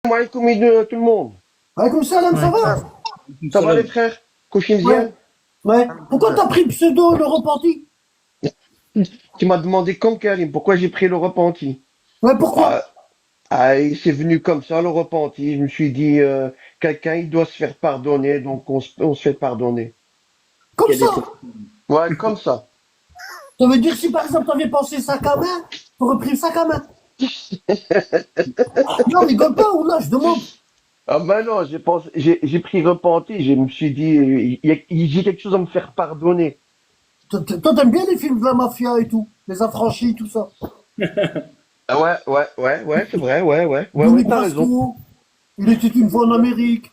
Alaikum tout le monde. Alaykoum salam, ça Ouais. va? Ça va les Salam. frères? Couchin Ouais, bien? ouais. Pourquoi t'as pris le pseudo, le repenti? Tu m'as demandé comme Karim, pourquoi j'ai pris le repenti? Ouais, pourquoi? Ah, c'est venu comme ça, le repenti. Je me suis dit, quelqu'un, il doit se faire pardonner, donc on se fait pardonner. Comme Quelle ça. est Ouais, comme ça. Ça veut dire si par exemple t'avais pensé sac à main, t'aurais pris le sac à main. Non, rigole pas, ou là, je demande. Ah ben non, j'ai pris repenti, je me suis dit, j'ai quelque chose à me faire pardonner. Toi, t'aimes bien les films de la mafia et tout, les affranchis, tout ça. Ah ouais, c'est vrai, ouais, Donnie t'as raison. Brasco, il était une fois en Amérique.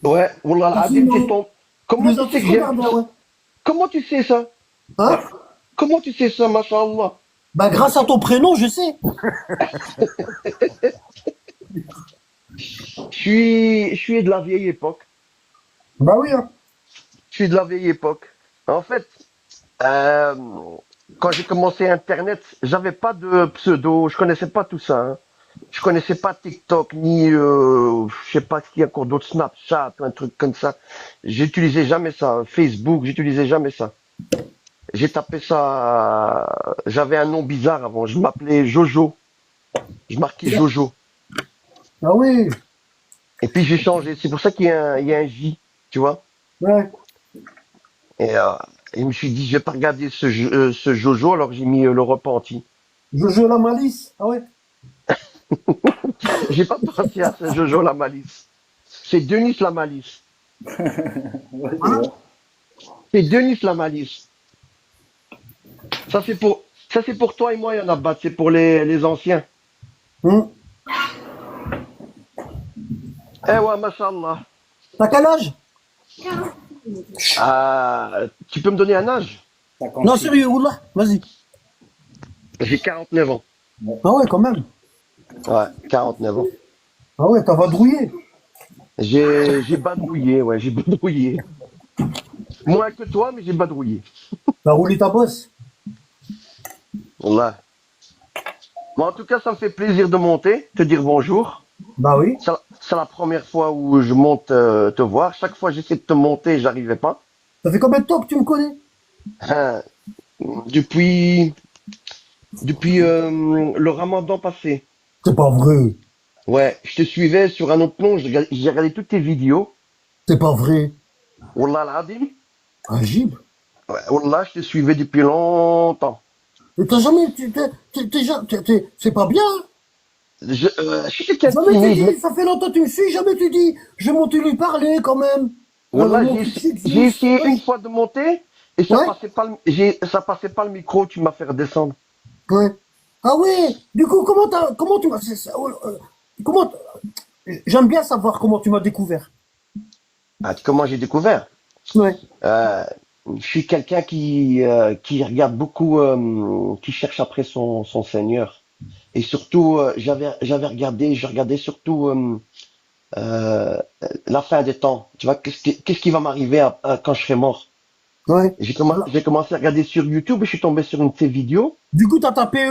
Ouais, Wallah al-Azim, Casino. Tu comment les tu as sais tous que j'aime, regardés, ouais. comment tu sais ça? Hein? Comment tu sais ça, mashallah? Bah, grâce à ton prénom, je sais. Je suis de la vieille époque. Bah oui, hein. Je suis de la vieille époque. En fait, euh, quand j'ai commencé Internet, j'avais pas de pseudo, je connaissais pas tout ça, hein. Je connaissais pas TikTok ni je sais pas ce qu'il y a encore d'autres Snapchat ou un truc comme ça. J'utilisais jamais ça. Facebook, j'utilisais jamais ça. J'ai tapé ça. J'avais un nom bizarre avant. Je m'appelais Jojo. Je marquais Jojo. Ah oui, Et puis j'ai changé. C'est pour ça qu'il y a un J, tu vois. ouais. Et je me suis dit, je vais pas regarder ce Jojo, alors j'ai mis le repenti. Jojo la malice. Ah ouais. J'ai pas pensé à ce Jojo la malice. C'est Denis la malice. Ouais, c'est Hein? vrai. C'est Denis la malice. Ça c'est pour, ça c'est pour toi et moi, il y en a battre. C'est pour les anciens. Hum. Eh ouais, mashallah. T'as quel âge? Tu peux me donner un âge? Non, 56. sérieux, oula, vas-y. J'ai 49 ans. Ah ouais, quand même. Ouais, 49 ans. Ah ouais, t'as vadrouillé. J'ai badrouillé, ouais, j'ai badrouillé. Moins que toi, mais j'ai badrouillé. T'as roulé ta bosse. Wallah. Bon, en tout cas, ça me fait plaisir de monter, te dire bonjour. Bah oui. C'est la première fois où je monte te voir. Chaque fois, j'essaie de te monter, j'arrivais pas. Ça fait combien de temps que tu me connais? Hein, depuis le Ramadan passé. C'est pas vrai. Ouais, je te suivais sur un autre nom, j'ai regardé toutes tes vidéos. C'est pas vrai. Wallah al-Adim. Agib. Ouais, Wallah, je te suivais depuis longtemps. Et t'as jamais, c'est pas bien, hein. Je suis quelqu'un de Jamais tu timide, dis, mais ça fait longtemps que tu me suis, jamais tu dis, je vais monter lui parler quand même. Wallah, Montrer que j'ai j'existe. essayé une Ouais. fois de monter et Ouais. ça passait pas le micro, tu m'as fait redescendre. Ouais. Ah ouais. Du coup, comment tu m'as, comment, j'aime bien savoir comment tu m'as découvert. Ah, comment j'ai découvert? Ouais. Euh, je suis quelqu'un qui regarde beaucoup, qui cherche après son Seigneur. Et surtout, je regardais surtout euh, la fin des temps. Tu vois, qu'est-ce qui va m'arriver quand je serai mort? Ouais. J'ai commencé à regarder sur YouTube et je suis tombé sur une de ces vidéos. Du coup, t'as tapé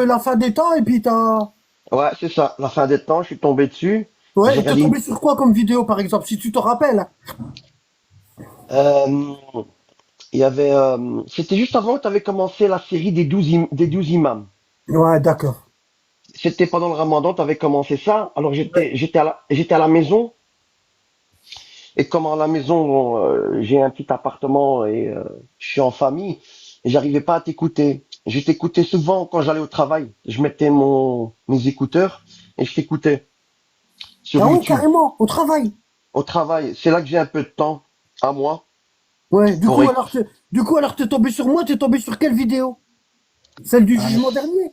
la fin des temps et puis t'as. Ouais, c'est ça, la fin des temps, je suis tombé dessus. Ouais, J'ai et t'es regardé tombé sur quoi comme vidéo, par exemple, si tu te rappelles? euh, il y avait, c'était juste avant que tu avais commencé la série des douze imams. Ouais, d'accord. C'était pendant le Ramadan, tu avais commencé ça. Alors j'étais à la maison. Et comme à la maison, bon, j'ai un petit appartement et je suis en famille, et j'arrivais pas à t'écouter. Je t'écoutais souvent quand j'allais au travail. Je mettais mes écouteurs et je t'écoutais sur Ah oui, YouTube. carrément, au travail. Au travail, c'est là que j'ai un peu de temps à moi Ouais, du pour coup, éc- t'es tombé sur moi, t'es tombé sur quelle vidéo? Celle du Ah, jugement dernier?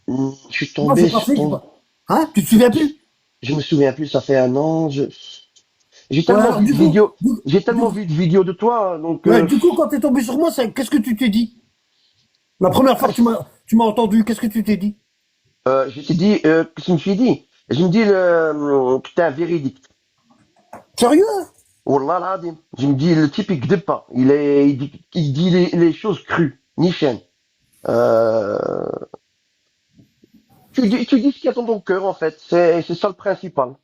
je suis Non, j'ai tombé pas sur fait, j'ai ton. pas. Hein? Tu te souviens Je, plus? je me souviens plus, ça fait un an. J'ai Ouais, tellement alors vu de du coup, vidéos, du, j'ai du tellement coup, vu de vidéos de toi, donc ouais, du coup, quand t'es tombé sur moi, qu'est-ce que tu t'es dit? La première fois ah, que tu m'as entendu, qu'est-ce que tu t'es dit? je t'ai dit, qu'est-ce que je me suis dit? Je me dis que t'es un véridique. Sérieux? Wallah l'Adim. Je me dis, le type, il gdib pas. Il dit les choses crues. Ni chaîne. Euh, Tu dis ce qu'il y a dans ton cœur, en fait. C'est ça le principal.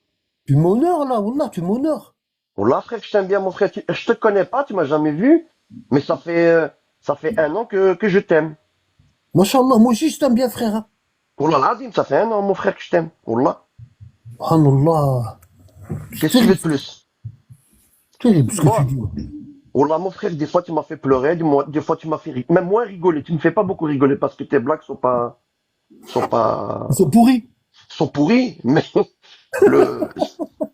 Tu m'honores là, Wallah, tu m'honores. Bon, là, frère, je t'aime bien, mon frère. Je te connais pas, tu m'as jamais vu, mais ça fait 1 an que je t'aime. Masha'Allah, moi aussi je t'aime bien, frère, hein. Wallah, l'azim, ça fait 1 an, mon frère, que je t'aime. Wallah. Subhanallah. C'est Qu'est-ce que tu veux terrible, de plus? terrible ce que tu Moi, dis. Wallah, mon frère, des fois, tu m'as fait pleurer, des fois, tu m'as fait rire. Même moi, rigoler. Tu me fais pas beaucoup rigoler parce que tes blagues sont Ils pas, sont pourris. sont pourries, mais le,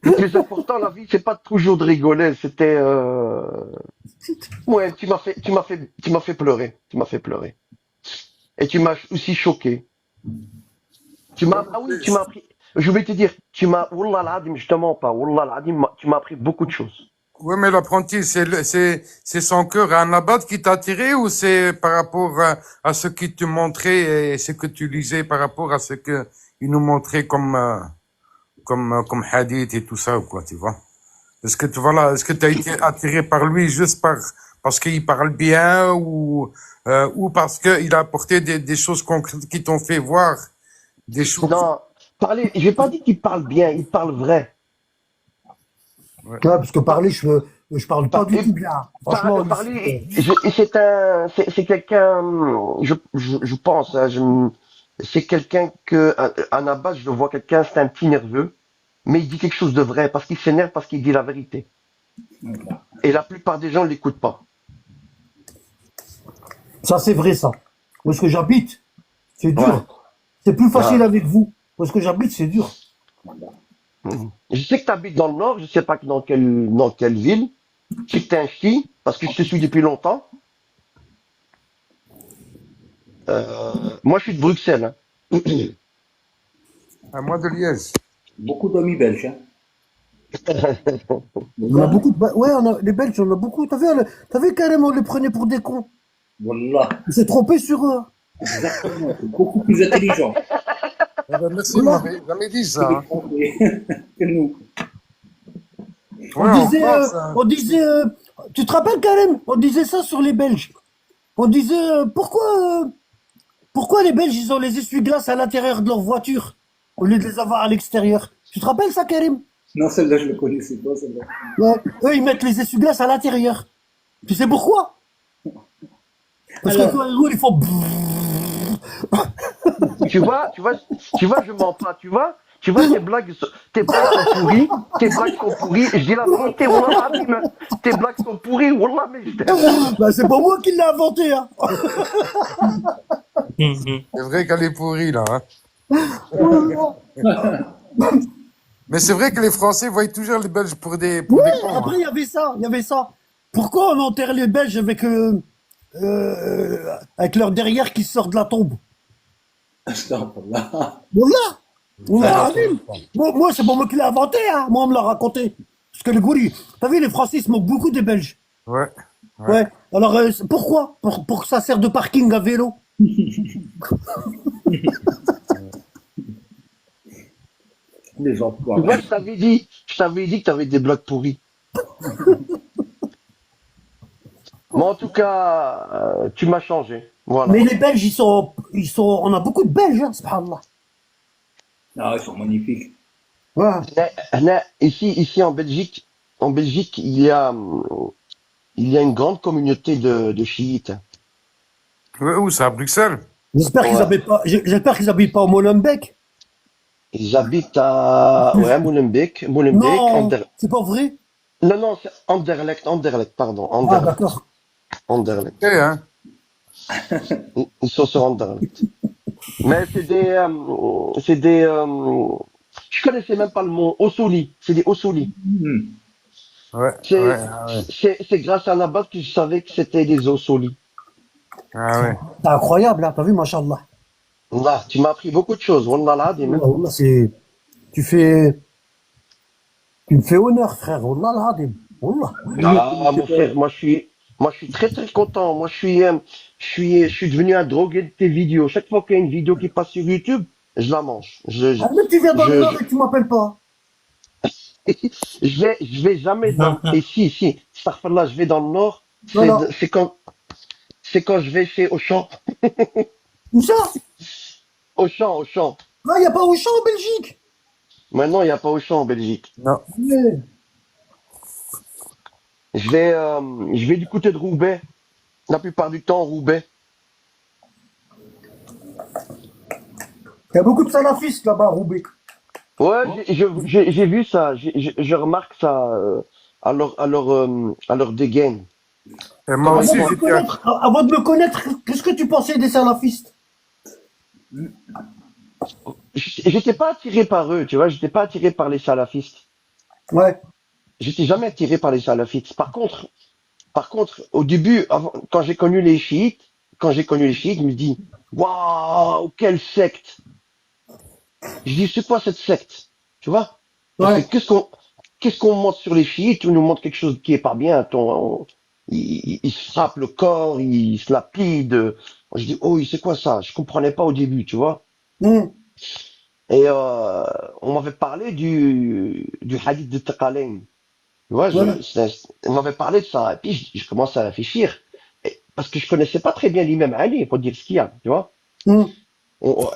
le plus important, la vie, c'est pas toujours de rigoler, ouais, tu m'as fait pleurer. Tu m'as fait pleurer. Et tu m'as aussi choqué. Ah oui, tu m'as appris. Je vais te dire, Wallah l'Adim, je te mens pas. Wallah l'Adim, tu m'as appris beaucoup de choses. Oui, mais l'apprenti, c'est son cœur à Nabat qui t'a attiré ou c'est par rapport à ce qu'il te montrait et ce que tu lisais par rapport à ce que il nous montrait comme hadith et tout ça, ou quoi, tu vois? Voilà, est-ce que tu as été attiré par lui juste parce qu'il parle bien ou parce qu'il a apporté des choses concrètes qui t'ont fait voir des choses? Non, j'ai pas dit qu'il parle bien, il parle vrai. Ouais. Ouais, parce que Par- parler, je parle pas du tout bien. Franchement, Parler, c'est quelqu'un, je pense, hein, c'est quelqu'un à la base, je le vois quelqu'un, c'est un petit nerveux, mais il dit quelque chose de vrai, parce qu'il s'énerve, parce qu'il dit la vérité. Et la plupart des gens ne l'écoutent pas. ça c'est vrai ça. Où est-ce que j'habite, c'est Ouais. dur. C'est plus facile Ouais. avec vous. Où est-ce que j'habite, c'est dur. Je sais que tu habites dans le nord, je sais pas dans quelle ville. Je sais que t'es un ch'ti, parce que je te suis depuis longtemps. Moi, je suis de Bruxelles, hein. À moi de Liège. Beaucoup d'amis belges. Hein. On a Wallah. beaucoup ouais, les Belges, on a beaucoup. T'as vu carrément, on les prenait pour des cons. Wallah. On s'est trompé sur eux. Exactement. C'est beaucoup plus intelligent Eh ben, merci, il Wallah. m'avait jamais dit que ça. les Hein. Français que nous. On Ouais, en disait, France, hein. tu te rappelles Karim? On disait ça sur les Belges. On disait, pourquoi les Belges, ils ont les essuie-glaces à l'intérieur de leur voiture au lieu de les avoir à l'extérieur? Tu te rappelles ça, Karim? Non, celle-là, je ne le connaissais pas, celle-là. Ouais. Eux, ils mettent les essuie-glaces à l'intérieur. Tu sais pourquoi? Parce que Alors, quand ils roulent, ils font... Tu vois, tu vois, tu vois, je mens pas, tu vois. Tu vois, tes blagues sont pourries, tes blagues sont pourries. Je dis la vérité, wallah, Hadim, tes blagues sont pourries, wallah, mais je t'aime. Bah, c'est pas moi qui l'ai inventé, hein. C'est vrai qu'elle est pourrie, là. Hein. Mais c'est vrai que les Français voient toujours les Belges pour des Oui, cons. après, Hein. il y avait ça. Pourquoi on enterre les Belges avec leur derrière qui sort de la tombe? Astaghfirullah. Wallah. Wallah, Ah, Hadim. Moi, c'est pas moi qui l'ai inventé, hein. Moi, on me l'a raconté. Parce que les gouris, t'as vu, les Français se moquent beaucoup des Belges. ouais. Ouais. Alors, pourquoi? Pour que ça sert de parking à vélo. Les Tu enfoirés. vois, je t'avais dit que t'avais des blagues pourries. Mais en tout cas, tu m'as changé. Voilà. Mais les Belges, on a beaucoup de Belges, hein, subhanallah. Ah, ils sont magnifiques. Ouais. Ici en Belgique, il y a une grande communauté de chiites. Ouais, où ça, à Bruxelles? Ouais. J'espère qu'ils habitent pas au Molenbeek. Ils habitent à, ouais, Molenbeek, Non, c'est pas vrai. non, non, c'est Anderlecht, pardon, Ah, d'accord. Anderlecht. Ok, hein. Ils sont sur Anderlecht. Mais je connaissais même pas le mot Ossouli. C'est des Ossouli. Hmm. Ouais, C'est, ouais, ah ouais. c'est grâce à la base que je savais que c'était des Ossouli. Ah ouais. C'est incroyable, hein, t'as vu, machallah. Là, tu m'as appris beaucoup de choses. Wallah l'Adim, hein. Wallah, tu fais, tu me fais honneur, frère. Wallah, l'Adim. Wallah. Ah, mon frère, moi, je suis très, très content. Moi, je suis devenu un drogué de tes vidéos. Chaque fois qu'il y a une vidéo qui passe sur YouTube, je la mange. Ah, mais tu viens dans le Je, Nord et tu m'appelles pas. je vais jamais et si, là, je vais dans le Nord. Non, non. C'est quand je vais chez Auchan. Où ça? Auchan. Ah, il n'y a pas Auchan en Belgique. Maintenant, il n'y a pas Auchan en Belgique. Non. Ouais. Je vais du côté de Roubaix. La plupart du temps, Roubaix. Il y a beaucoup de salafistes là-bas à Roubaix. Ouais, j'ai vu ça. Je remarque ça à leur dégaine. Et moi Comment ils aussi, sont. j'étais à... Avant de me connaître, qu'est-ce que tu pensais des salafistes? J'étais pas attiré par eux, tu vois. J'étais pas attiré par les salafistes. Ouais. J'étais jamais attiré par les salafistes. Par contre, au début, quand j'ai connu les chiites, je me dis, waouh, quelle secte! Je dis, c'est quoi cette secte? Tu vois? Parce que Ouais. qu'est-ce qu'on montre sur les chiites? On nous montre quelque chose qui est pas bien. Ils se frappent le corps, ils se lapident. Je dis, oh, c'est quoi ça? Je comprenais pas au début, tu vois? Hmm. Et on m'avait parlé du hadith de Taqalain. Tu vois, Ouais. on m'avait parlé de ça. Et puis, je commence à réfléchir. Parce que je connaissais pas très bien l'imam Ali, pour dire ce qu'il y a, tu vois. Hmm.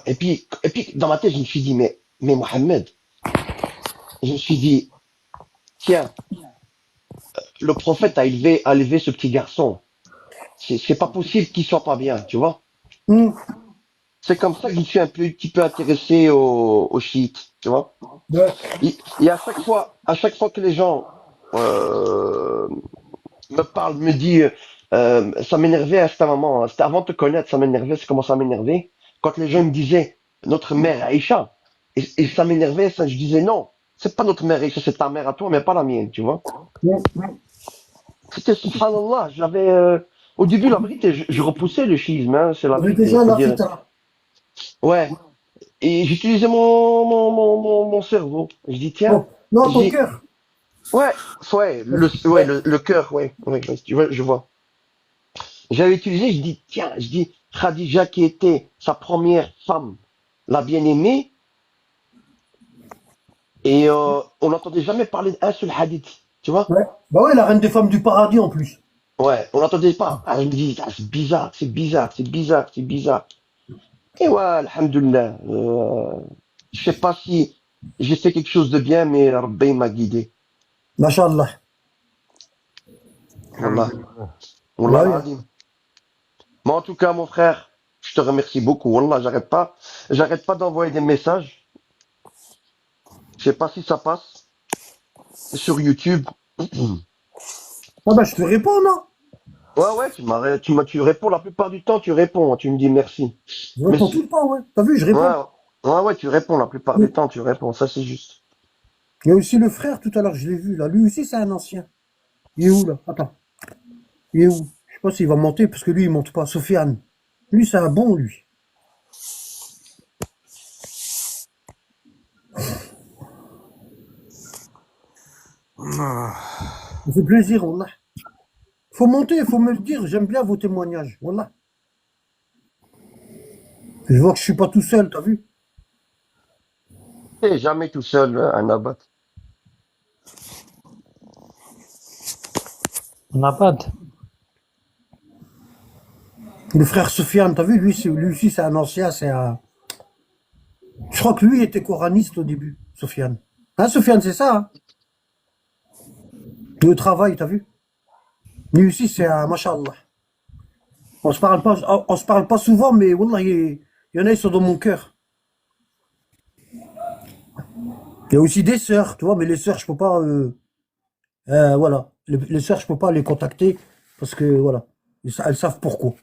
Et puis, dans ma tête, je me suis dit, mais Mohamed, je me suis dit, tiens, le prophète a élevé ce petit garçon. C'est pas possible qu'il soit pas bien, tu vois. Hmm. C'est comme ça que je me suis petit peu intéressé aux chiites, tu vois. Ouais. Et à chaque fois que les gens me parlent, me disent, ça m'énervait à ce moment, hein. C'était avant de te connaître, ça m'énervait, ça commençait à m'énerver. Quand les gens me disaient, notre mère Aïcha, et ça m'énervait, ça, je disais non, c'est pas notre mère Aïcha, c'est ta mère à toi, mais pas la mienne, tu vois. Hmm. C'était subhanallah, au début, la vérité, je repoussais le schisme, hein, c'est la J'avais vérité, déjà faut la dire. fita. Ouais. Et j'utilisais mon cerveau. Je dis, tiens, Oh. Non, je ton dis, cœur. ouais, ouais, le cœur, ouais, tu vois, je vois. J'avais utilisé, je dis, tiens, je dis, Khadija qui était sa première femme, la bien-aimée, et on n'entendait jamais parler d'un seul hadith, tu vois? Ouais. Bah ouais, la reine des femmes du paradis en plus. Ouais, on n'entendait pas. Ah, je me dis, ah, c'est bizarre, c'est bizarre, c'est bizarre, c'est bizarre. Et ouais, alhamdoulilah, je sais pas si j'ai fait quelque chose de bien, mais Rabbi m'a guidé. Mashallah. Wallah, Wallah Bah oui. al-azim. Mais en tout cas, mon frère, je te remercie beaucoup. Wallah, j'arrête pas d'envoyer des messages. Je sais pas si ça passe sur YouTube. Ah bah je te réponds, non? Ouais, tu réponds la plupart du temps, tu réponds, tu me dis merci. Je Mais réponds tout le temps, ouais. T'as vu, je réponds. ouais, ouais, tu réponds la plupart du temps, tu réponds, ça c'est juste. Il y a aussi le frère, tout à l'heure, je l'ai vu, là. Lui aussi, c'est un ancien. Il est où, là? Attends. Il est où? Je sais pas s'il va monter, parce que lui, il monte pas. Sofiane. Lui, c'est un bon, lui. Ah. Ça fait plaisir, Wallah. Faut monter, faut me le dire. J'aime bien vos témoignages. Wallah. Je vois que je suis pas tout seul, t'as vu? T'es jamais tout seul, un abat. Nabad. Le frère Sofiane, t'as vu? Lui aussi, c'est un ancien, c'est un. Je crois que lui était coraniste au début, Sofiane. Hein, Sofiane, c'est ça, hein? Le travail, t'as vu? Lui aussi, c'est un mashallah. On se parle pas souvent, mais wallah, il y en a, ils sont dans mon cœur. Il y a aussi des sœurs, tu vois, mais les sœurs, je peux pas, voilà. Les sœurs, je peux pas les contacter parce que, voilà, elles savent pourquoi.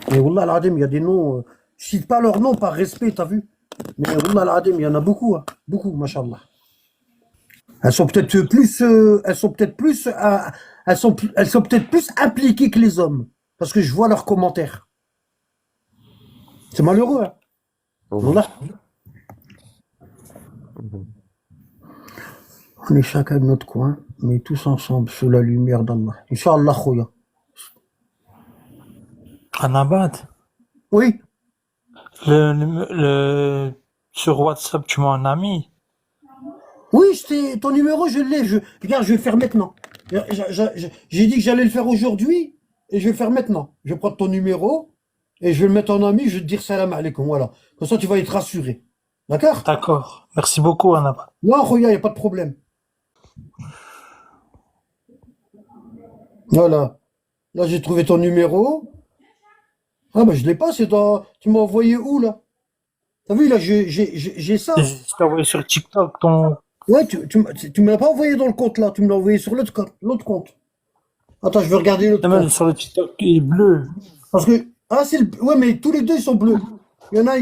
Mais wallah, al-adim, il y a des noms, je cite pas leurs noms par respect, t'as vu? Mais wallah, al-adim, il y en a beaucoup, hein. Beaucoup, mashallah. Elles sont peut-être plus, elles sont peut-être plus impliquées que les hommes. Parce que je vois leurs commentaires. C'est malheureux, hein. Mhm, Wallah. mhm. On est chacun de notre coin, mais tous ensemble sous la lumière d'Allah. Inch'Allah, khoya. Nabad. Oui, Sur WhatsApp, tu m'as un ami. oui, ton numéro, je l'ai. Regarde, je vais le faire maintenant. J'ai dit que j'allais le faire aujourd'hui et je vais le faire maintenant. Je vais prendre ton numéro et je vais le mettre en ami. Je vais te dire salam alaikum. Voilà. Comme ça, tu vas être rassuré. D'accord? D'accord. Merci beaucoup, Anabad. Non, Khoya, il n'y a pas de problème. Voilà. Là, j'ai trouvé ton numéro. Ah, bah, je l'ai pas, c'est dans... Tu m'as envoyé où, là? T'as vu, là, j'ai ça. Je t'ai envoyé sur TikTok ton... Ouais, tu me l'as pas envoyé dans le compte, là. Tu me l'as envoyé sur l'autre compte. Attends, je vais regarder l'autre Même compte. sur le TikTok, il est bleu. Parce que... Ah, c'est le... Ouais, mais tous les deux, ils sont bleus. Il y en a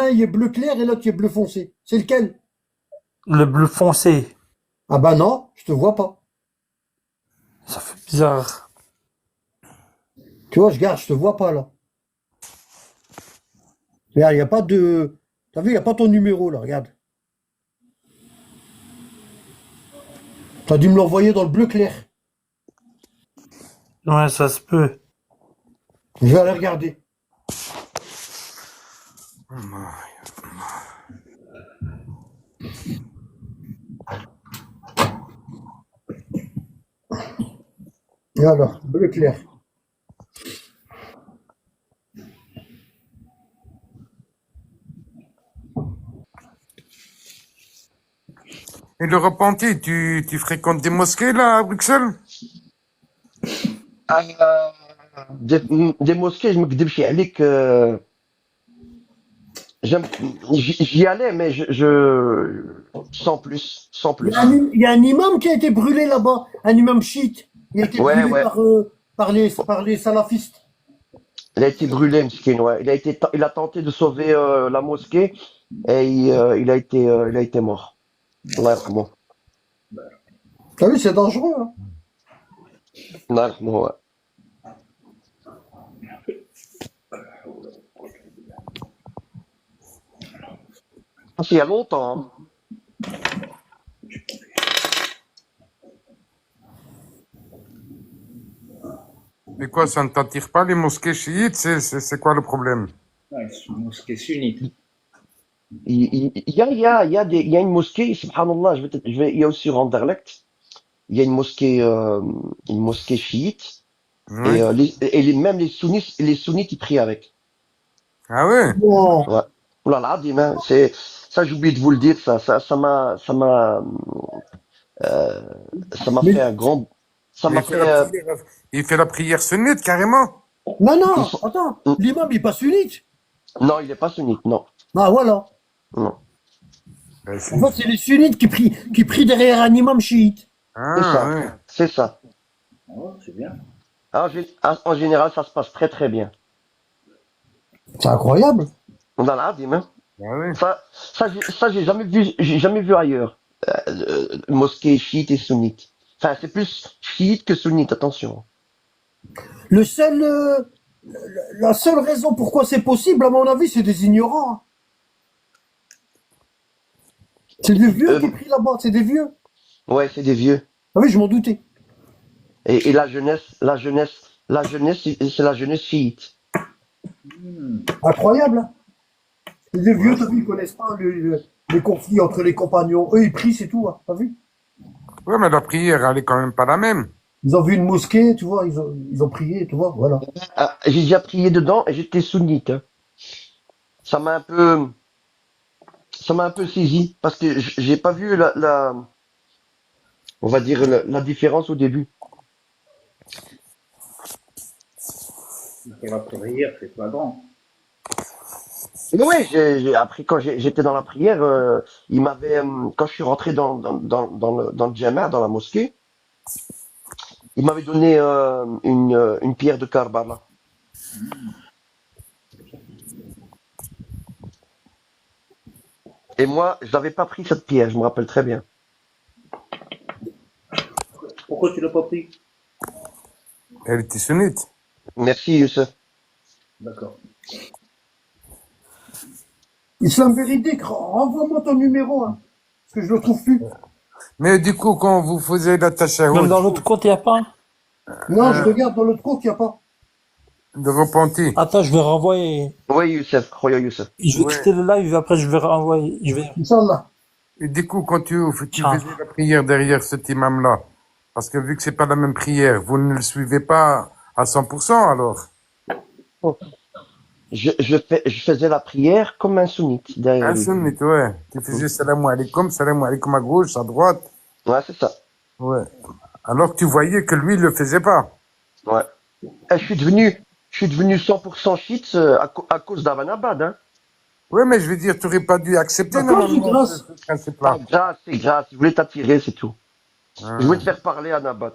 un, il est bleu clair et l'autre, il est bleu foncé. C'est lequel? Le bleu foncé. Ah bah non, je te vois pas. Ça fait bizarre. Tu vois, je garde, je te vois pas, là. Regarde, il n'y a pas de... T'as vu, il n'y a pas ton numéro, là, regarde. T'as dû me l'envoyer dans le bleu clair. Ouais, ça se peut. Je vais aller regarder. Et alors, bleu clair. Et le repenti, tu fréquentes des mosquées là à Bruxelles? Euh, des mosquées, je me dis j'aime, j'y allais, mais sans plus, sans plus. Il y a un imam qui a été brûlé là-bas, un imam chiite. Il a été Ouais, brûlé ouais. par les salafistes. Il a été brûlé, Mskin, ouais. Il a tenté de sauver la mosquée et il a été mort. Allah yarhamou. T'as vu, c'est dangereux, hein. Allah yarhamou, ouais. Ah, c'est il y a longtemps, hein. Mais quoi, ça ne t'attire pas les mosquées chiites? C'est quoi le problème? Ouais, c'est une mosquée sunnite. Il y a une mosquée, subhanallah, il y a aussi sur Anderlecht. Il y a une mosquée chiite Oui. même les sunnites, ils prient avec. Ah ouais? Bon. Ouais. Oula, là, ça, j'ai oublié de vous le dire, euh, ça m'a fait Mais, un grand, ça Mais m'a fait, il fait la prière sunnite carrément. non, ils non, sont- attends, Mm. l'imam, il est pas sunnite. Non, il est pas sunnite, non, Ah, voilà. non. Ben, En fait, c'est les sunnites qui prient derrière un imam chiite. C'est Ah ça, ouais. c'est ça. Oh, c'est bien. En général, ça se passe très très bien. C'est incroyable. Dans la Hadim, hein. Ah ouais. J'ai jamais vu ailleurs. Mosquée chiite et sunnite. Enfin, c'est plus chiite que sunnite, attention. Le seul, la seule raison pourquoi c'est possible, à mon avis, c'est des ignorants, hein. C'est des vieux qui Euh, prient là-bas, c'est des vieux. ouais, c'est des vieux. Ah oui, je m'en doutais. Et la jeunesse, c'est la jeunesse chiite. Incroyable, hein. C'est des vieux, t'as vu, ils connaissent pas les conflits entre les compagnons. Eux, ils prient, c'est tout, hein. T'as vu? Ouais, mais la prière, elle est quand même pas la même. Ils ont vu une mosquée, tu vois, ils ont prié, tu vois, voilà. Ah, j'ai déjà prié dedans et j'étais sunnite, hein. Ça m'a un peu, ça m'a un peu saisi parce que j'ai pas vu on va dire la différence au début. Pour la prière, c'est pas grand. Mais ouais, après quand j'étais dans la prière, il m'avait, quand je suis rentré dans le jama, dans la mosquée, il m'avait donné une pierre de Karbala. Et moi, je n'avais pas pris cette pierre, je me rappelle très bien. Pourquoi tu l'as pas pris? Elle était sunnite. Merci, Youssef. D'accord. Islam véridique, renvoie-moi ton numéro, hein, parce que je le trouve plus. Mais du coup, quand vous faisiez la Même tashahhud, dans l'autre compte, il n'y a pas. Non, je regarde dans l'autre compte, il n'y a pas. de repenti. Attends, je vais renvoyer. Oui, Youssef, Khoya Youssef. Je vais Ouais. quitter le live, après je vais renvoyer. Je vais... Inch'Allah. Et du coup, quand tu Ah. faisais la prière derrière cet imam-là, parce que vu que c'est pas la même prière, vous ne le suivez pas à 100% alors. je faisais la prière comme un sunnite derrière Un lui. sunnite, ouais. Tu faisais salam alaikum à gauche, à droite. Ouais, c'est ça. Ouais. Alors que tu voyais que lui, il le faisait pas. Ouais. Et je suis devenu 100% chiite à cause d'Avanabad, hein. Ouais, mais je veux dire, tu n'aurais pas dû accepter D'accord, j'ai normalement grâce. ce principe-là. C'est grâce. Je voulais t'attirer, c'est tout. Je Ah. voulais te faire parler à Nabat.